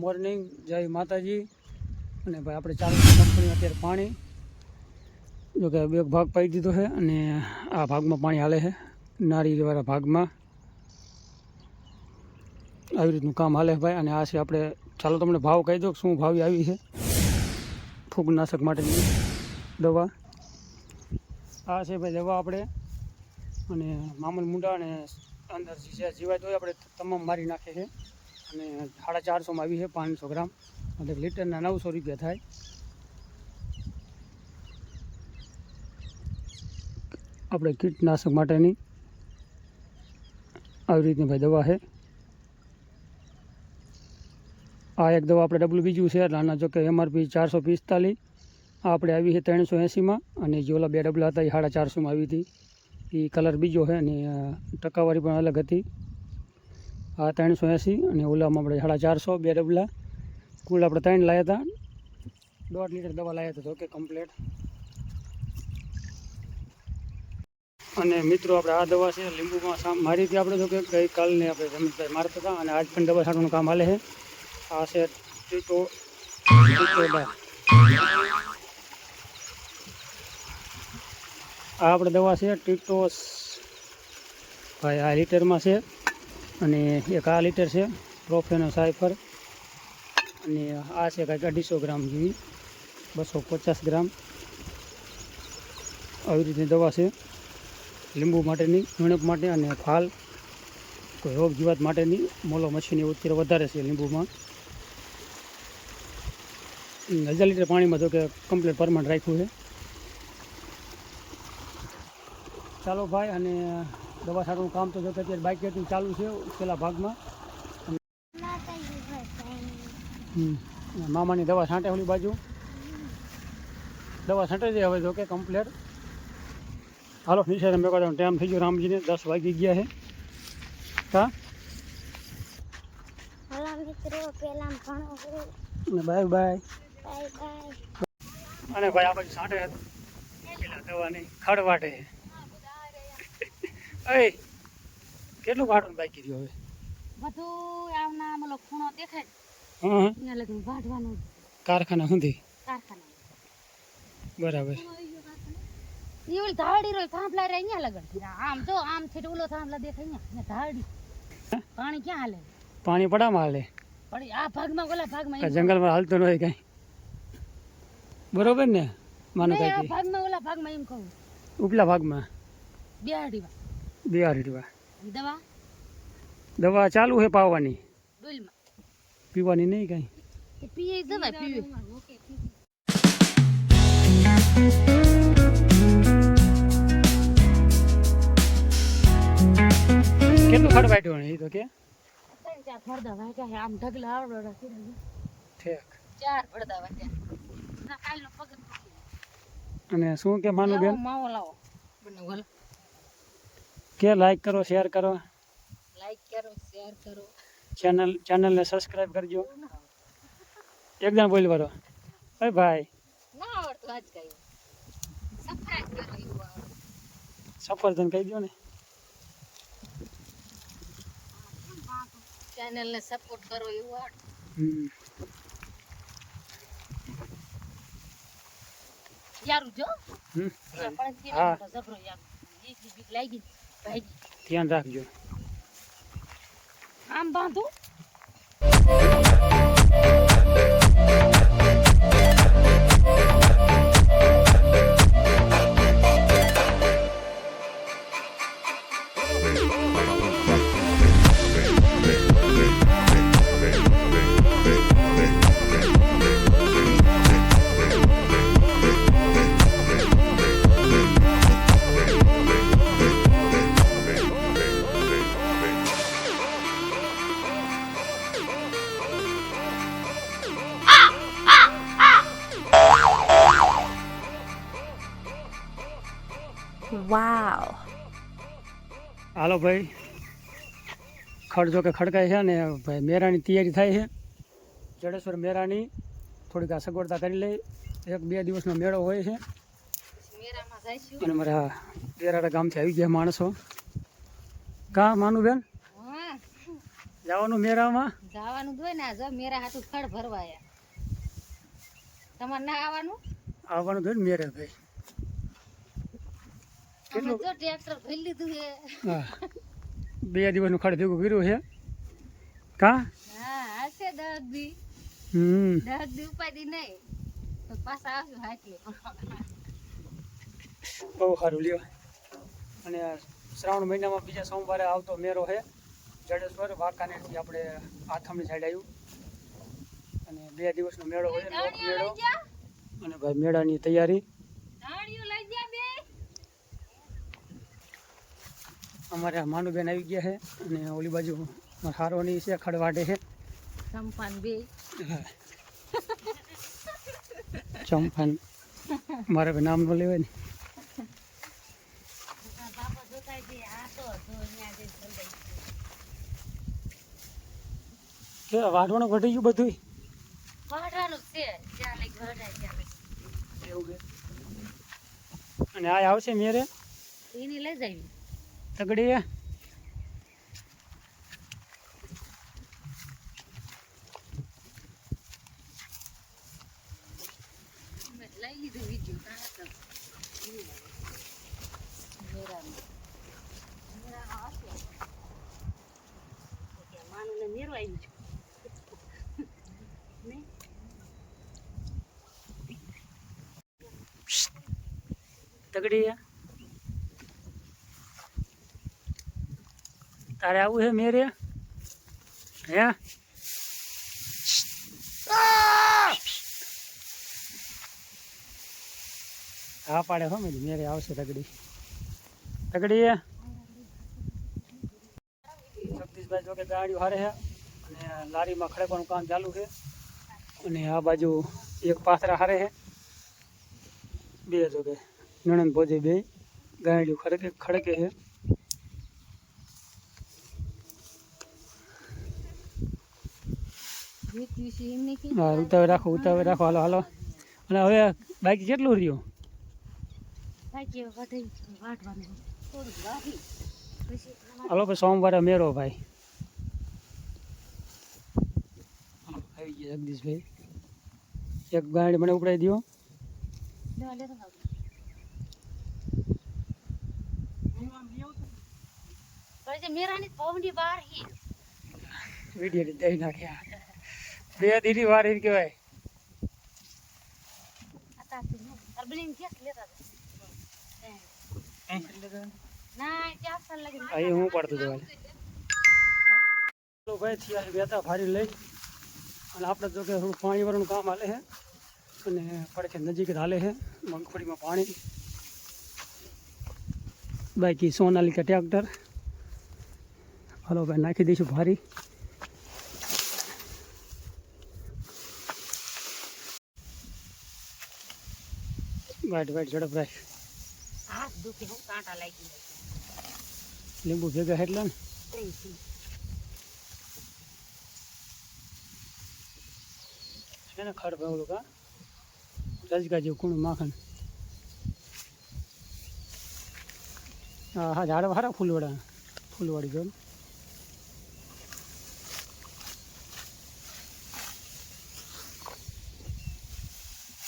Morning, જય માતાજી। અને ભાઈ આપણે ચાલુ કંપની અત્યારે પાણી જો કે બે ભાગ પાઈ દીધો છે અને આ ભાગમાં પાણી હાલે છે, નાળીવાળા ભાગમાં આવી રીતનું કામ હાલે ભાઈ। અને આ છે આપણે, ચાલો તમને ભાવ કહી દો શું ભાવ આવી છે ફૂગનાશક માટેની દવા। આ છે ભાઈ દવા આપણે, અને મામલ મુંડા અને અંદર જે જીવાત હોય આપણે તમામ મારી નાખે છે। અને 450 આવી છે 500 ગ્રામ, મતલબ લીટરના 900 રૂપિયા થાય। આપણે કીટનાશક માટેની આવી રીતની ભાઈ દવા છે। આ એક દવા આપણે ડબલું બીજું છે, આના જો કે MRP 445, આ આપણે આવી છે 380માં, અને જે ઓલા બે ડબલા હતા એ 450માં આવી હતી। એ કલર બીજો છે અને ટકાવારી પણ અલગ હતી। આ 380 અને ઓલામાં આપણે 450, બે ડબલા કુલ આપણે 3 લાવ્યા હતા। 1.5 લીટર દવા લાવ્યા હતા તો કે કમ્પ્લેટ। અને મિત્રો આપણે આ દવા છે લીંબુમાં મારી હતી આપણે, તો કે ગઈકાલને આપણે રમેશભાઈ મારતા હતા અને આજ પણ દવા છાંટવાનું કામ હાલે છે। આ છે ટીટોડા, આ આપણે દવા છે ટીટોસ ભાઈ, આ લીટરમાં છે। અને એક આ લીટર છે પ્રોફેનો સાયફર, અને આ છે કાંઈક 250 ગ્રામ જેવી, 250 ગ્રામ આવી રીતની દવા છે લીંબુ માટેની, ઝીણપ માટે અને ફાલ કોઈ રોગ જીવાત માટેની। મોલો મચ્છીની અત્યારે વધારે છે લીંબુમાં। 1000 લીટર પાણીમાં તો કે કમ્પ્લીટ પરમાનન્ટ રાખ્યું છે। ચાલો ભાઈ, અને દવા છાંટવાનું કામ તો જો કે અત્યારે બાઇકેટનું ચાલુ છે પેલા ભાગમાં। મામાની દવા છાંટે ઓલી બાજુ, દવા છાંટે છે હવે જો કે કમ્પ્લેટ। હાલો નીચે મેં કહો ટાઈમ થઈ ગયો રામજીને, 10 વાગી ગયા છે। હા બાય બાય। અને ભાઈ આ બાજુ છાંટે પેલા દવાની ખડ વાટે એ કેટલું વાટવાનું બાકી રહ્યું હવે? બધું આવના મતલબ ખૂણો દેખાય હા ત્યાં લગી વાટવાનું, કારખાના સુધી કારખાના બરાબર। ઈ ઓલી ધાડી રોય થાંભલા રે અહીંયા લગડ, આમ જો આમ છે ઓલો થાંભલા દેખાય અહીંયા ધાડી। પાણી ક્યાં હાલે? પાણી પડામાં હાલે, પડી આ ભાગમાં ઓલા ભાગમાં જંગલમાં હાલતો નથી કઈ, બરોબર ને? માનો આ કઈ ભાગમાં ઓલા ભાગમાં એમ કહું, ઉપલા ભાગમાં બિહાડીવા દવા દવા ચાલુ છે પાવાની, ડોલમાં પીવાની નહીં કઈ પીએ દવા પીવે। કેટલું ખડ વાટ્યું એ તો કે 4 પડદા વાટ્યા, આમ ઢગલા આવડો ઠેક 4 પડદા વાટ્યા ના કાલનો પગ। અને શું કે માનું બેન, માવો લાવો બને કે લાઈક કરો, શેર કરો, ચેનલને સબસ્ક્રાઇબ કરજો। એકદમ બોલ બરો ભાઈ ભાઈ ના આવડતું આજ કઈ સબસ્ક્રાઇબ કરો એવું આવડે, સફરજન કહી દો ને, ચેનલને સપોર્ટ કરો એવું આવડે। યારું જો પણ હા જબરો યાર બીક લાગી ભાઈ, ધ્યાન રાખજો। આમ બાંધું વાવ। હાલો ભાઈ, ખડ જો કે ખડકાય છે ને ભાઈ, મેરાની તૈયારી થાય છે। જડેશ્વર મેરાની થોડીક આ સગવડતા કરી લઈ, 1-2 દિવસનો મેળો હોય છે। અને મારા દેરાડા ગામથી આવી ગયા માણસો, કા માનું બેન? જવાનું મેળામાં જવાનું જ હોય ને, જો મેરા હાટું ખડ ભરવાયા. તમારે ના આવવાનું? આવવાનું થયું ને મેરે ભાઈ. અમે જો ટ્રેક્ટર ભરી લીધું છે. હા 2 દિવસનું ખડ ભેગું કર્યું છે કા. હા હશે 10 દી. 10 દી ઉપાડી નહીં તો પાછા આવશું હાટલે. બહુ સારું લ્યો. અને શ્રાવણ મહિનામાં બીજા સોમવારે આવતો મેળો છે જડેશ્વર વાંકાનેરથી આપણે આથમની સાઈડ આવ્યું. અને 2 દિવસનો મેળો હોય લોક મેળો. અને ભાઈ મેળાની તૈયારી અમારે આ માનુબેન આવી ગયા છે. અને ઓલી બાજુ હારોની છે ખડવાડે છે સંપાન બે ચંપાન મારે ભાઈ નામ ન લેવાય ને. બાપા જોતા છે આ તો કે વાઢવાનું ઘટી ગયું બધું વાઢવાનું છે જ્યાં લઈ ઘડાય ત્યાં એવું છે. અને આ આવશે મેરે એની લઈ જાય તગડી લઈ લીધું વિડીયો માનું મેળવાયું છે તગડી તારે આવું છે મેરે હે. હા પાડે હો મેરે આવશે તગડી. તગડી જગદીશભાઈ જોકે ગાડીઓ હારે છે અને લારીમાં ખડકવાનું કામ ચાલુ છે. અને આ બાજુ એક પાથરા હારે છે 2 જોકે નણંદ ભોજે 2 ગાડીઓ ખડકે છે. હા ઉતાવળ રાખો હાલો હાલો. અને હવે બાકી કેટલું રહ્યું? હાલો ભાઈ સોમવારે મેળો ભાઈ. આવી ગયા જગદીશભાઈ. એક ગાડી મને ઉપડાવી દો. મેરાની પવની બહાર વિડીયો દઈ નાખ્યા 2 દીની વાર એમ કહેવાય. અહીં હું પડતું જવા ભાઈ થયા બેતા ભારી લઈ. અને આપણે જો કે થોડું પાણી વાળાનું કામ હાલે છે. અને પડખે નજીક જ હાલે છે મગફળીમાં પાણી. બાકી સોનાલિકા ટ્રેક્ટર હાલો ભાઈ નાખી દઈશું ભારી. વાઈટ ઝડપ રાખ. હાથ દુખે હું કાંટા લાગી લીંબુ ભેગા એટલે ને એને ખડ ભેગું કા રજગા જેવું કૂણું માખણ. હા ઝાડ હારા ફૂલવાળી જો.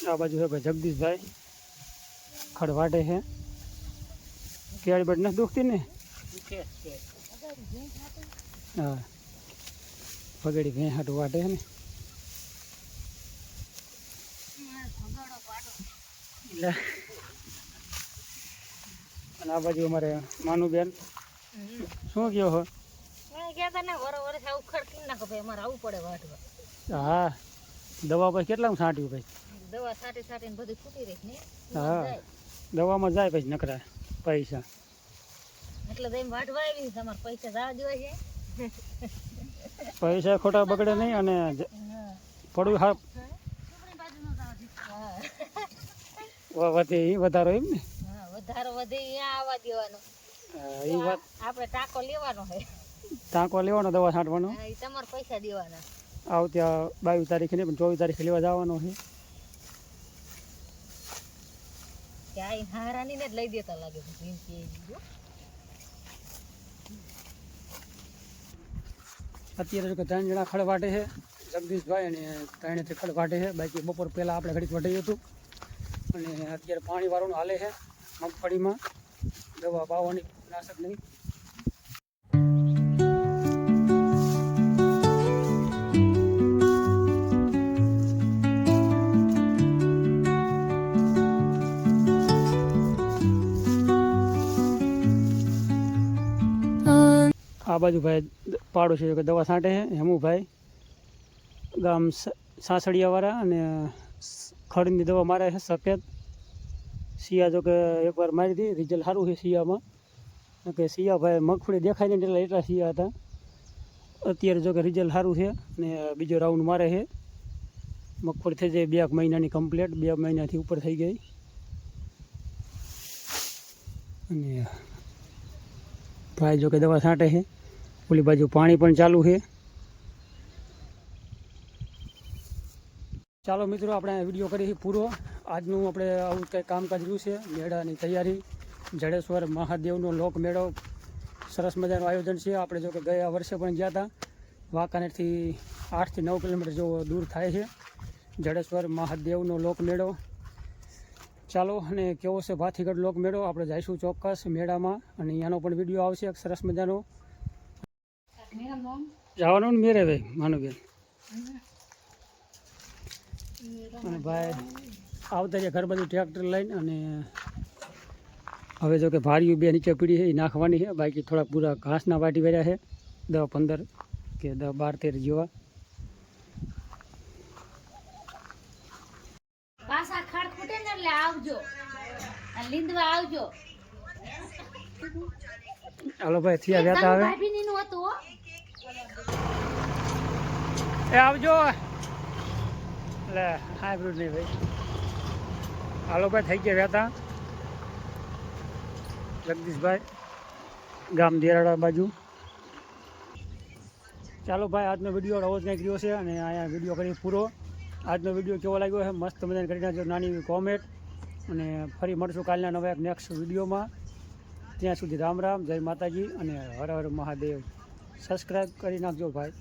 આ બાજુ છે ભાઈ જગદીશભાઈ ખડ વાટે છે. કેળી બટ નથી દુખતી ને? હા પગડી ભેં હાટું વાટે છે ને. એટલે અને આ બાજુ અમારે માનુબેન શું કહો હો? હા દવા પછી કેટલામાં છાંટ્યું ભાઈ? દવા છાંટીને બધું ફૂટી રહી. હા દવામાં જાય પછી નકરા પૈસા. એટલે તો એમ વાટવા આવી તમારે પૈસા જવા દેવા છે. પૈસા ખોટા બગડે નહીં અને પડવું હા વધે એ વધારો એમ ને. વધારો વધે અહીંયા આવવા દેવાનો. એ વાત આપણે ટાંકો લેવાનો છે. ટાંકો લેવાનો દવા છાંટવાનો. એ તમારે પૈસા દેવાના. આવતા 22 તારીખે નહીં પણ 24 તારીખે લેવા જવાનો છે. ક્યાંય હારાની ને જ લઈ દેતા લાગે. અત્યારે જો કે 3 જણા ખડ વાટે છે, જગદીશભાઈ અને 3 થી ખડ વાટે છે. બાકી બપોર પહેલાં આપણે ઘડીક વટાયું હતું અને અત્યારે પાણી વાળવાનું હાલે છે મગફળીમાં, દવા પાવાની નાશક નહીં. આ બાજુ ભાઈ પાડોશી કે દવા છાંટે છે, હેમુભાઈ ગામ સાસડિયાવાળા, અને ખડની દવા મારે છે સફેદ. શિયા જો કે એકવાર મારી હતી, રિઝલ્ટ સારું છે શિયામાં. કે શિયા ભાઈ મગફળી દેખાય નહીં એટલા શિયા હતા. અત્યારે જો કે રિઝલ્ટ સારું છે ને બીજો રાઉન્ડ મારે છે. મગફળી થઈ જાય 2 મહિનાની કમ્પ્લીટ, 2 મહિનાથી ઉપર થઈ ગઈ. અને ભાઈ જો કે દવા છાંટે છે. ઓલી બાજુ પાણી પણ ચાલુ છે. ચાલો મિત્રો, આપણે વિડીયો કરીએ પૂરો. આજનું આપણે આવું કંઈક કામકાજ રહ્યું છે. મેળાની તૈયારી, જડેશ્વર મહાદેવનો લોક મેળો સરસ મજાનું આયોજન છે. આપણે જો કે ગયા વર્ષે પણ ગયા હતા. વાંકાનેરથી 8 થી 9 કિલોમીટર જેવો દૂર થાય છે જડેશ્વર મહાદેવનો લોક મેળો. ચાલો, અને કેવો છે ભાથીગઢ લોક મેળો, આપણે જઈશું ચોક્કસ મેળામાં, અને અહીંયાનો પણ વિડીયો આવશે એક સરસ મજાનો. જવાનું ને મેરે ભાઈ માનુબેન અને ભાઈ આવતા છે ઘર બધું ટ્રેક્ટર લઈને. અને હવે જો કે ભારીયું 2 નીચે પીડી છે એ નાખવાની છે. બાકી થોડા પૂરા ઘાસના વાટી વર્યા છે, 10-15 કે 10-12-13 જેવા. પાછા ખડ ફૂટે ને એટલે આવજો, લીંદવા આવજો. હાલો ભાઈ, થયા વ્યાતા આવે ભાભીની નું હતું હો. એ આવજો. એટલે હાઇબ્રિડ નહીં ભાઈ. હાલો ભાઈ, થઈ ગયા વ્યાતા. જગદીશભાઈ ગામ દેરાડા બાજુ. ચાલો ભાઈ, આજનો વિડીયો આવો જ કંઈક રહ્યો છે, અને અહીંયા વિડીયો કરી પૂરો. આજનો વિડીયો કેવો લાગ્યો છે મસ્ત મજાને કરી નાખજો નાની એવી કોમેન્ટ, અને ફરી મળશું કાલના નવા એક નેક્સ્ટ વિડીયોમાં. ત્યાં સુધી રામ રામ, જય માતાજી અને હર હર મહાદેવ. સબસ્ક્રાઈબ કરી નાખજો ભાઈ.